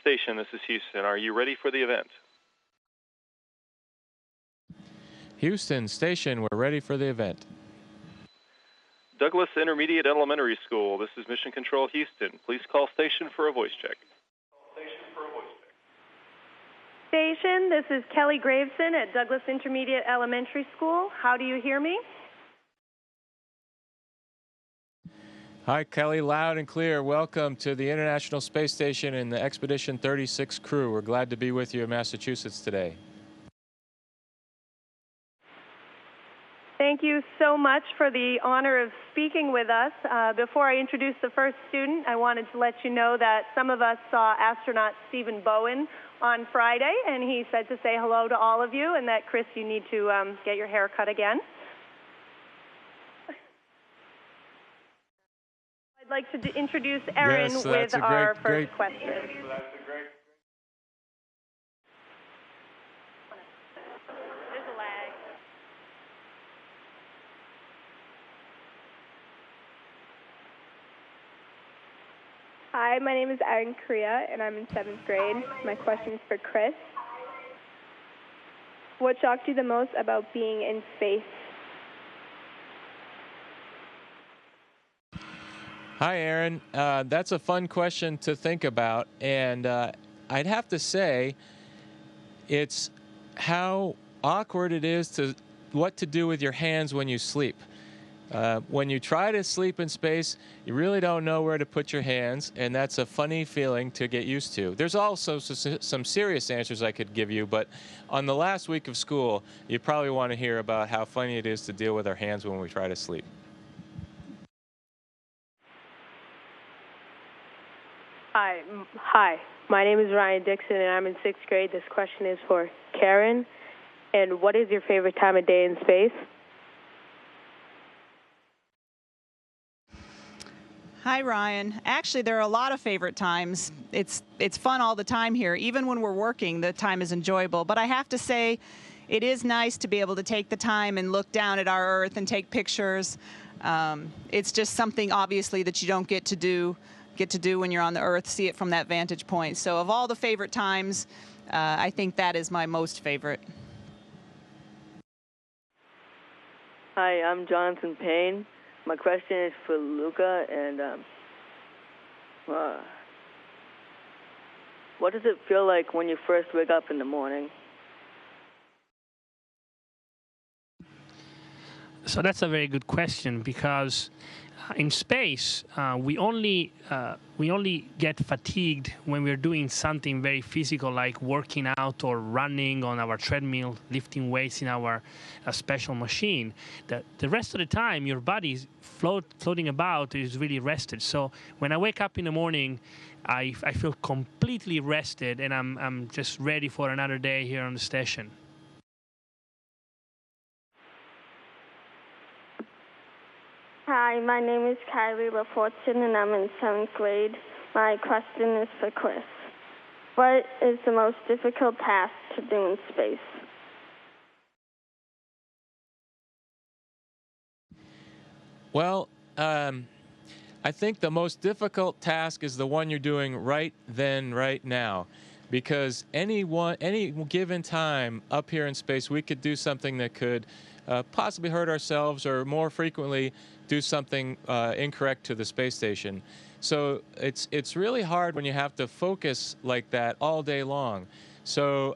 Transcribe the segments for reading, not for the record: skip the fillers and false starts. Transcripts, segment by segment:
Station, this is Houston. Are you ready for the event? Houston Station, we're ready for the event. Douglas Intermediate Elementary School, this is Mission Control Houston. Please call station for a voice check. Station, this is Kelly Graveson at Douglas Intermediate Elementary School. How do you hear me? Hi, Kelly, loud and clear. Welcome to the International Space Station and the Expedition 36 crew. We're glad to be with you in Massachusetts today. Thank you so much for the honor of speaking with us. Before I introduce the first student, I wanted to let you know that some of us saw astronaut Stephen Bowen on Friday, and he said to say hello to all of you, and that, Chris, you need to get your hair cut again. I'd like to introduce Erin with our first question. Hi, my name is Erin Korea, and I'm in 7th grade. My question is for Chris. What shocked you the most about being in space? Hi, Erin. That's a fun question to think about, and I'd have to say it's how awkward it is to what to do with your hands when you sleep. When you try to sleep in space, you really don't know where to put your hands, and that's a funny feeling to get used to. There's also some serious answers I could give you, but on the last week of school, you probably want to hear about how funny it is to deal with our hands when we try to sleep. Hi, my name is Ryan Dixon, and I'm in 6th grade. This question is for Karen. And what is your favorite time of day in space? Hi, Ryan. Actually, there are a lot of favorite times. It's fun all the time here. Even when we're working, the time is enjoyable. But I have to say, it is nice to be able to take the time and look down at our Earth and take pictures. It's just something, obviously, that you don't get to do when you're on the Earth, see it from that vantage point. So of all the favorite times, I think that is my most favorite. Hi, I'm Jonathan Payne. My question is for Luca, and what does it feel like when you first wake up in the morning? So that's a very good question, because in space we only get fatigued when we're doing something very physical, like working out or running on our treadmill, lifting weights in our special machine. The rest of the time your body is floating about, is really rested. So when I wake up in the morning, I feel completely rested, and I'm just ready for another day here on the station. Hi, my name is Kylie LaFortune, and I'm in 7th grade. My question is for Chris. What is the most difficult task to do in space? Well, I think the most difficult task is the one you're doing right now. Because any given time up here in space, we could do something that could possibly hurt ourselves, or more frequently do something incorrect to the space station. So it's really hard when you have to focus like that all day long. So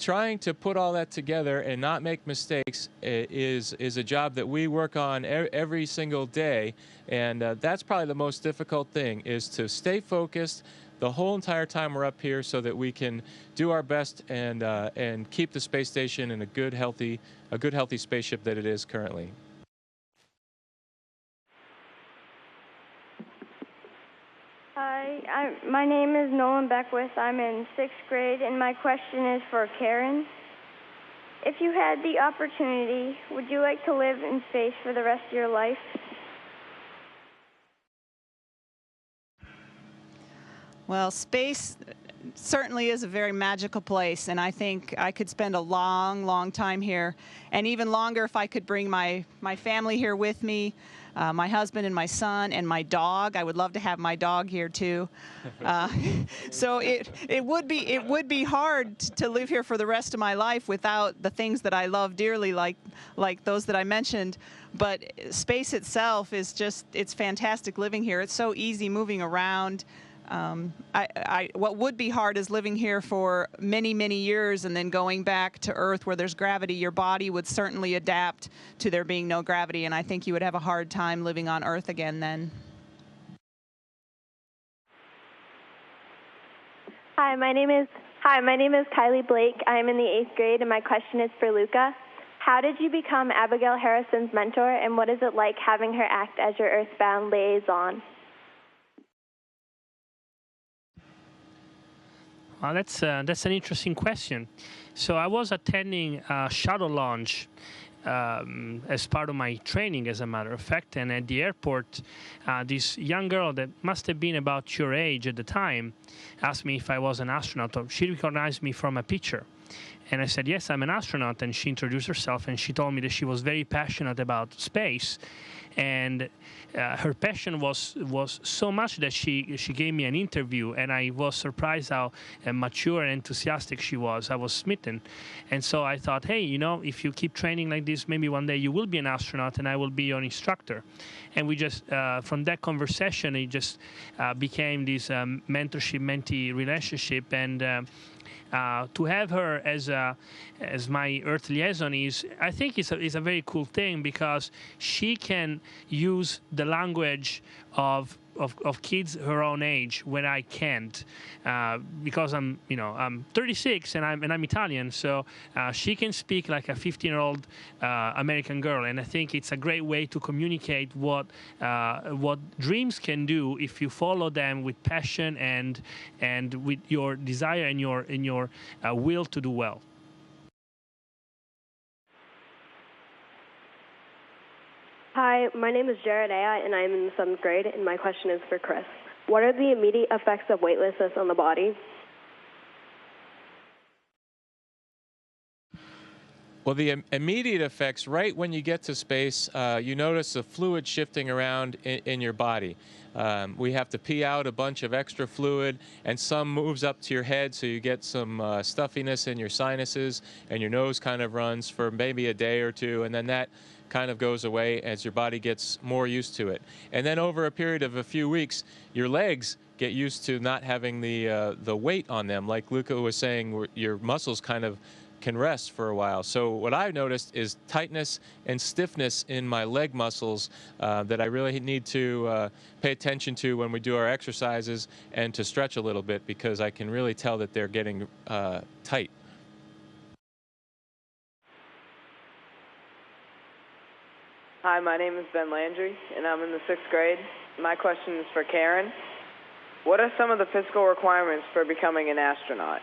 trying to put all that together and not make mistakes is a job that we work on every single day, and that's probably the most difficult thing, is to stay focused the whole entire time we're up here, so that we can do our best and keep the space station in a good healthy spaceship that it is currently. Hi, my name is Nolan Beckwith. I'm in 6th grade, and my question is for Karen. If you had the opportunity, would you like to live in space for the rest of your life? Well, space certainly is a very magical place, and I think I could spend a long, long time here, and even longer if I could bring my family here with me, my husband and my son and my dog. I would love to have my dog here too. So it would be hard to live here for the rest of my life without the things that I love dearly, like those that I mentioned. But space itself is it's fantastic living here. It's so easy moving around. What would be hard is living here for many, many years and then going back to Earth where there's gravity. Your body would certainly adapt to there being no gravity, and I think you would have a hard time living on Earth again then. Hi, my name is Kylie Blake. I am in the 8th grade, and my question is for Luca. How did you become Abigail Harrison's mentor, and what is it like having her act as your Earthbound liaison? Well, that's an interesting question. So I was attending a shuttle launch as part of my training, as a matter of fact, and at the airport, this young girl that must have been about your age at the time asked me if I was an astronaut. She recognized me from a picture. And I said, yes, I'm an astronaut. And she introduced herself, and she told me that she was very passionate about space. And her passion was so much that she gave me an interview, and I was surprised how mature and enthusiastic she was. I was smitten. And so I thought, hey, if you keep training like this, maybe one day you will be an astronaut and I will be your instructor. And we just, from that conversation, it just became this mentorship-mentee relationship. And to have her as my Earth liaison I think is a very cool thing, because she can use the language of kids her own age when I can't, because I'm 36 and I'm Italian, so she can speak like a 15-year-old American girl, and I think it's a great way to communicate what dreams can do if you follow them with passion and with your desire and your will to do well. Hi, my name is Jared Aya, and I'm in the 7th grade, and my question is for Chris. What are the immediate effects of weightlessness on the body? Well, the immediate effects, right when you get to space, you notice the fluid shifting around in your body. We have to pee out a bunch of extra fluid, and some moves up to your head, so you get some stuffiness in your sinuses, and your nose kind of runs for maybe a day or two, and then that kind of goes away as your body gets more used to it. And then over a period of a few weeks, your legs get used to not having the weight on them. Like Luca was saying, your muscles kind of can rest for a while. So what I've noticed is tightness and stiffness in my leg muscles that I really need to pay attention to when we do our exercises, and to stretch a little bit, because I can really tell that they're getting tight. Hi, my name is Ben Landry, and I'm in the 6th grade. My question is for Karen. What are some of the physical requirements for becoming an astronaut?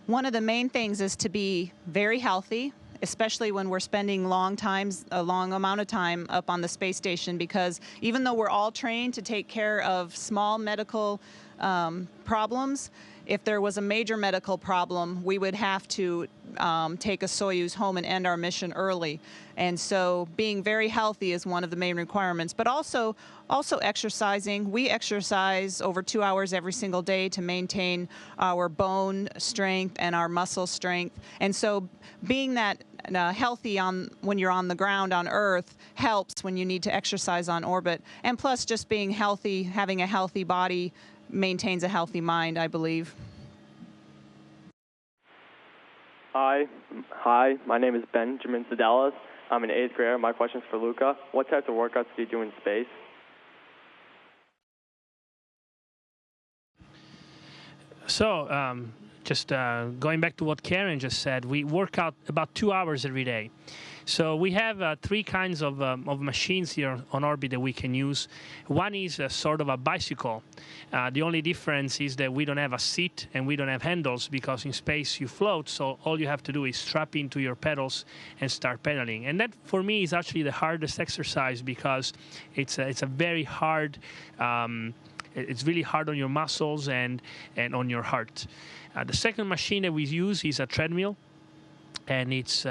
One of the main things is to be very healthy, especially when we're spending a long amount of time up on the space station, because even though we're all trained to take care of small medical problems, if there was a major medical problem, we would have to take a Soyuz home and end our mission early. And so being very healthy is one of the main requirements, but also exercising. We exercise over 2 hours every single day to maintain our bone strength and our muscle strength. And so being that healthy when you're on the ground on Earth helps when you need to exercise on orbit. And plus, just being healthy, having a healthy body, maintains a healthy mind, I believe. Hi, my name is Benjamin Sedelis. I'm an 8th grader. My question is for Luca. What types of workouts do you do in space? So just going back to what Karen just said, we work out about 2 hours every day. So we have 3 kinds of machines here on orbit that we can use. One is a sort of a bicycle. The only difference is that we don't have a seat and we don't have handles, because in space you float, so all you have to do is strap into your pedals and start pedaling. And that, for me, is actually the hardest exercise, because it's a very hard, it's really hard on your muscles and on your heart. The second machine that we use is a treadmill. And it's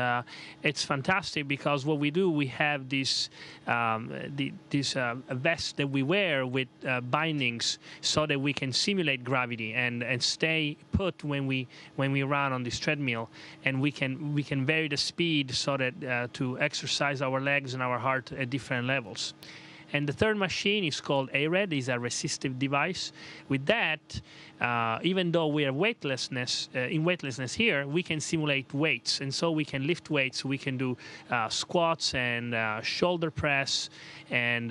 fantastic, because what we do, we have this vest that we wear with bindings, so that we can simulate gravity and stay put when we run on this treadmill, and we can vary the speed so that to exercise our legs and our heart at different levels. And the third machine is called ARED. It's a resistive device. With that, even though we are in weightlessness here, we can simulate weights. And so we can lift weights. We can do squats and shoulder press and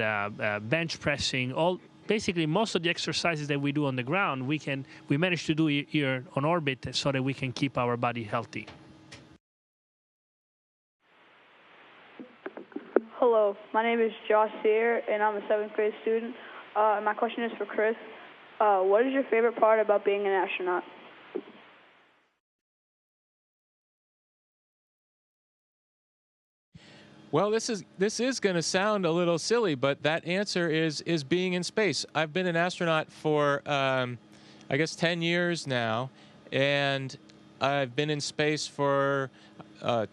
bench pressing. Basically, most of the exercises that we do on the ground, we manage to do here on orbit, so that we can keep our body healthy. Hello, my name is Josh Sear, and I'm a 7th grade student. My question is for Chris. What is your favorite part about being an astronaut? Well, this is going to sound a little silly, but that answer is being in space. I've been an astronaut for, I guess, 10 years now, and I've been in space for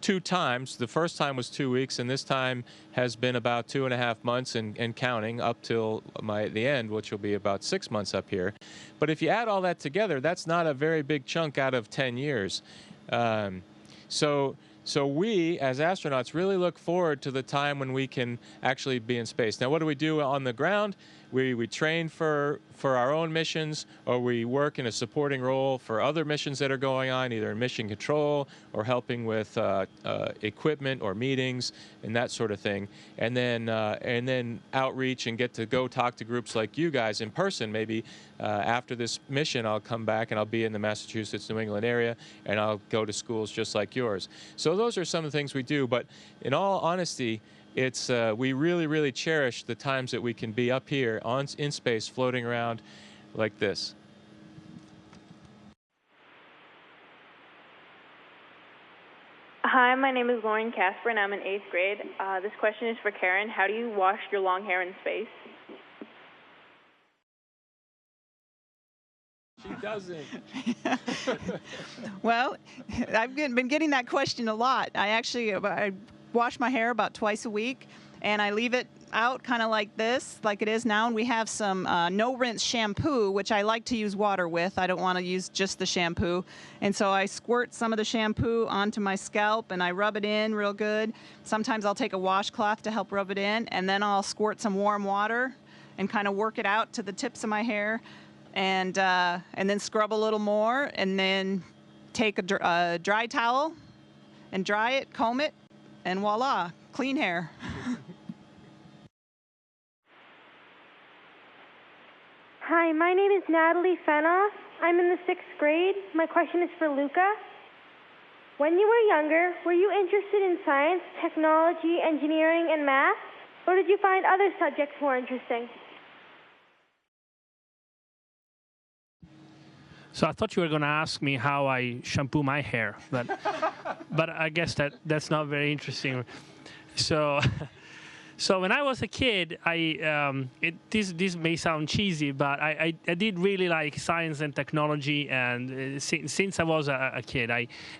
2 times. The first time was 2 weeks, and this time has been about 2.5 months and counting, up till the end, which will be about 6 months up here. But if you add all that together, that's not a very big chunk out of 10 years. So we, as astronauts, really look forward to the time when we can actually be in space. Now, what do we do on the ground? We train for our own missions, or we work in a supporting role for other missions that are going on, either in mission control or helping with equipment or meetings and that sort of thing. And then outreach and get to go talk to groups like you guys in person. Maybe after this mission, I'll come back and I'll be in the Massachusetts, New England area, and I'll go to schools just like yours. So those are some of the things we do. But in all honesty, it's we really, really cherish the times that we can be up here in space, floating around like this. Hi, my name is Lauren Casper, and I'm in 8th grade. This question is for Karen. How do you wash your long hair in space? She doesn't. Well, I've been getting that question a lot. I wash my hair about twice a week, and I leave it out kind of like this, like it is now. And we have some no-rinse shampoo, which I like to use water with. I don't want to use just the shampoo. And so I squirt some of the shampoo onto my scalp, and I rub it in real good. Sometimes I'll take a washcloth to help rub it in, and then I'll squirt some warm water and kind of work it out to the tips of my hair, and then scrub a little more, and then take a dry towel and dry it, comb it, and voila, clean hair. Hi, my name is Natalie Fenoff. I'm in the 6th grade. My question is for Luca. When you were younger, were you interested in science, technology, engineering, and math? Or did you find other subjects more interesting? So I thought you were going to ask me how I shampoo my hair, but I guess that's not very interesting. So when I was a kid, this may sound cheesy, but I did really like science and technology, and since I was a kid,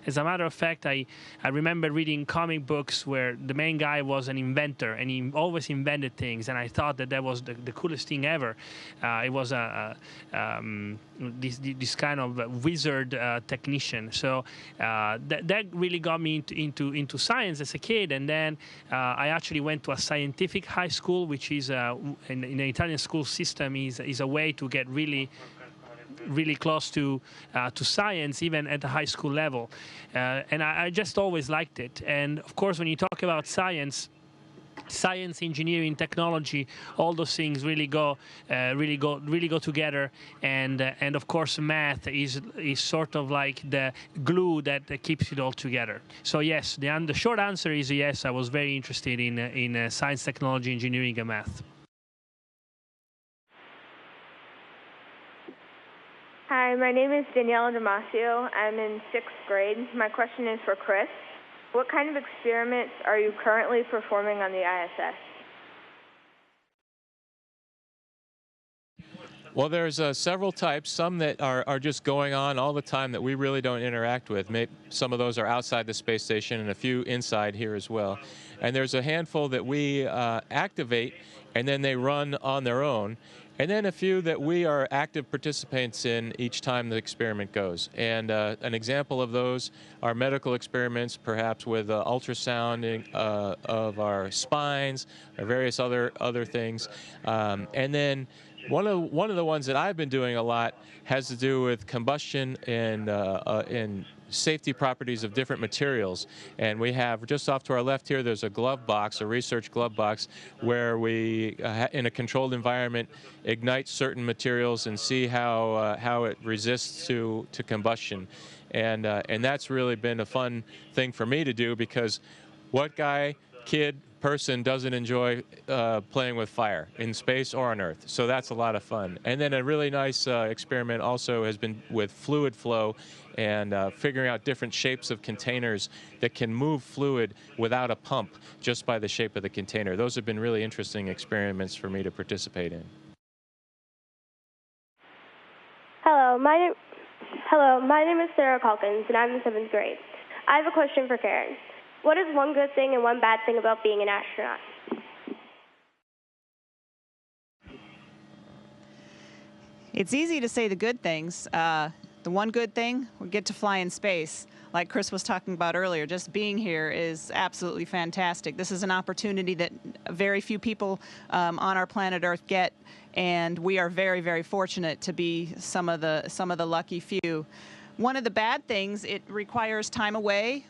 as a matter of fact, I remember reading comic books where the main guy was an inventor, and he always invented things, and I thought that was the coolest thing ever. It was this kind of wizard technician. So that really got me into science as a kid, and then I actually went to a scientific high school, which is in the Italian school system is a way to get really close to science, even at the high school level, and I just always liked it. And of course, when you talk about science, science, engineering, technology, all those things really go together, and of course math is sort of like the glue that keeps it all together. So yes, the short answer is yes. I was very interested in science, technology, engineering, and math. Hi, my name is Daniela Damasio. I'm in 6th grade. My question is for Chris. What kind of experiments are you currently performing on the ISS? Well, there's several types, some that are just going on all the time that we really don't interact with. Some of those are outside the space station and a few inside here as well. And there's a handful that we activate, and then they run on their own. And then a few that we are active participants in each time the experiment goes. And an example of those are medical experiments, perhaps with ultrasound of our spines or various other things. And then one of the ones that I've been doing a lot has to do with combustion and safety properties of different materials. And we have, just off to our left here, there's a glove box, a research glove box, where we, in a controlled environment, ignite certain materials and see how it resists to combustion. And that's really been a fun thing for me to do, because what guy, kid, person doesn't enjoy playing with fire in space or on Earth? So that's a lot of fun. And then a really nice experiment also has been with fluid flow and figuring out different shapes of containers that can move fluid without a pump just by the shape of the container. Those have been really interesting experiments for me to participate in. Hello, my name is Sarah Calkins, and I'm in 7th grade. I have a question for Karen. What is one good thing and one bad thing about being an astronaut? It's easy to say the good things. The one good thing, we get to fly in space. Like Chris was talking about earlier, just being here is absolutely fantastic. This is an opportunity that very few people on our planet Earth get, and we are very, very fortunate to be some of the lucky few. One of the bad things, it requires time away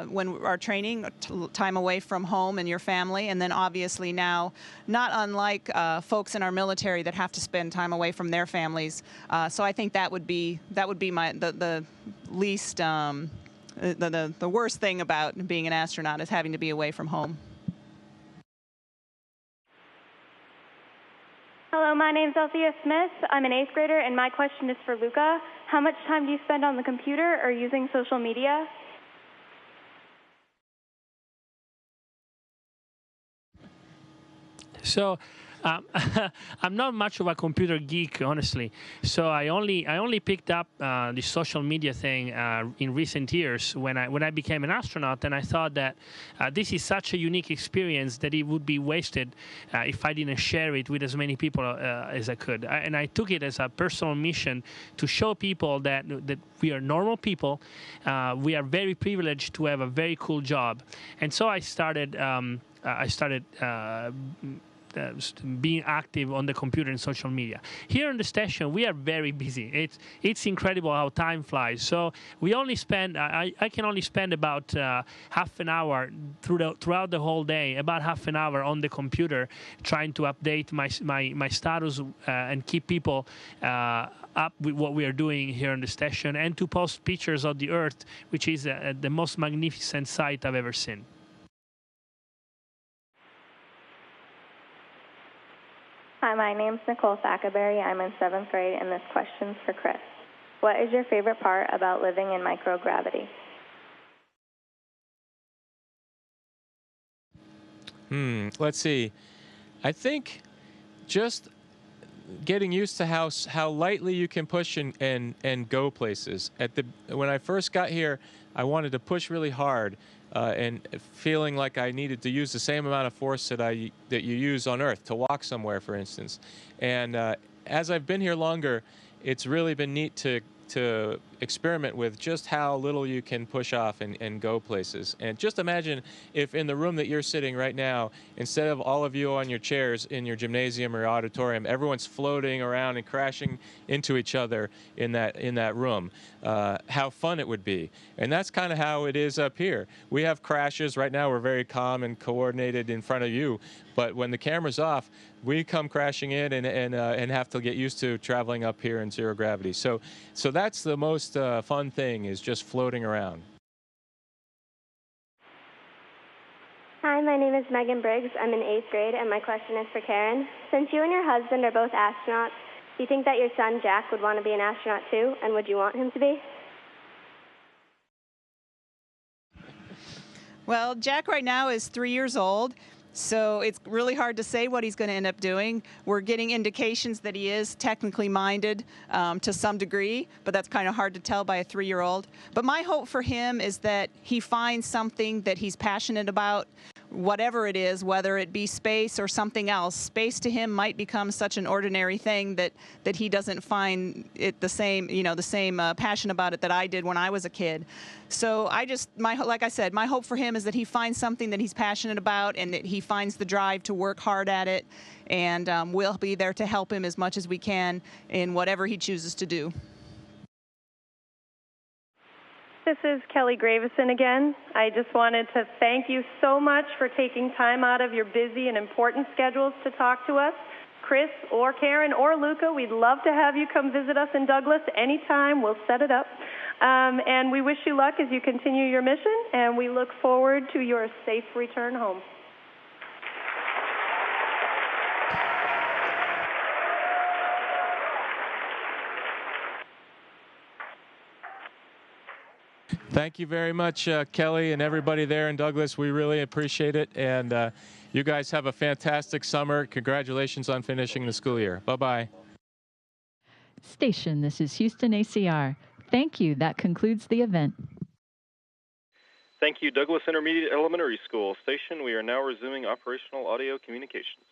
when our training, time away from home and your family, and then obviously now, not unlike folks in our military that have to spend time away from their families. So I think that would be the least the worst thing about being an astronaut, is having to be away from home. Hello, my name's Althea Smith. I'm an 8th grader, and my question is for Luca. How much time do you spend on the computer or using social media? So I'm not much of a computer geek, honestly. So I only picked up the social media thing in recent years when I became an astronaut, and I thought that this is such a unique experience that it would be wasted if I didn't share it with as many people as I could. And I took it as a personal mission to show people that we are normal people. We are very privileged to have a very cool job, and so I started being active on the computer and social media. Here on the station, we are very busy. It's incredible how time flies. So we only spend, I can only spend about half an hour throughout the whole day, about half an hour on the computer, trying to update my status and keep people up with what we are doing here on the station, and to post pictures of the Earth, which is the most magnificent sight I've ever seen. Hi, my name's Nicole Thackerberry. I'm in 7th grade, and this question's for Chris. What is your favorite part about living in microgravity? Let's see. I think just getting used to how lightly you can push and go places. When I first got here, I wanted to push really hard, and feeling like I needed to use the same amount of force that you use on Earth to walk somewhere, for instance. And as I've been here longer, it's really been neat to to experiment with just how little you can push off and go places. And just imagine if in the room that you're sitting right now, instead of all of you on your chairs in your gymnasium or auditorium, everyone's floating around and crashing into each other in that room. How fun it would be. And that's kind of how it is up here. We have crashes. Right now we're very calm and coordinated in front of you. But when the camera's off, we come crashing in and have to get used to traveling up here in zero gravity. So that's the most fun thing, is just floating around. Hi, my name is Megan Briggs. I'm in 8th grade, and my question is for Karen. Since you and your husband are both astronauts, do you think that your son Jack would want to be an astronaut too, and would you want him to be? Well, Jack right now is 3 years old. So it's really hard to say what he's going to end up doing. We're getting indications that he is technically minded to some degree, but that's kind of hard to tell by a 3-year-old. But my hope for him is that he finds something that he's passionate about, whatever it is, whether it be space or something else. Space to him might become such an ordinary thing that he doesn't find it the same passion about it that I did when I was a kid. So like I said, my hope for him is that he finds something that he's passionate about and that he finds the drive to work hard at it, and we'll be there to help him as much as we can in whatever he chooses to do. This is Kelly Gravison again. I just wanted to thank you so much for taking time out of your busy and important schedules to talk to us. Chris or Karen or Luca, we'd love to have you come visit us in Douglas anytime. We'll set it up. And we wish you luck as you continue your mission, and we look forward to your safe return home. Thank you very much, Kelly, and everybody there in Douglas. We really appreciate it. And you guys have a fantastic summer. Congratulations on finishing the school year. Bye-bye. Station, this is Houston ACR. Thank you. That concludes the event. Thank you, Douglas Intermediate Elementary School. Station, we are now resuming operational audio communications.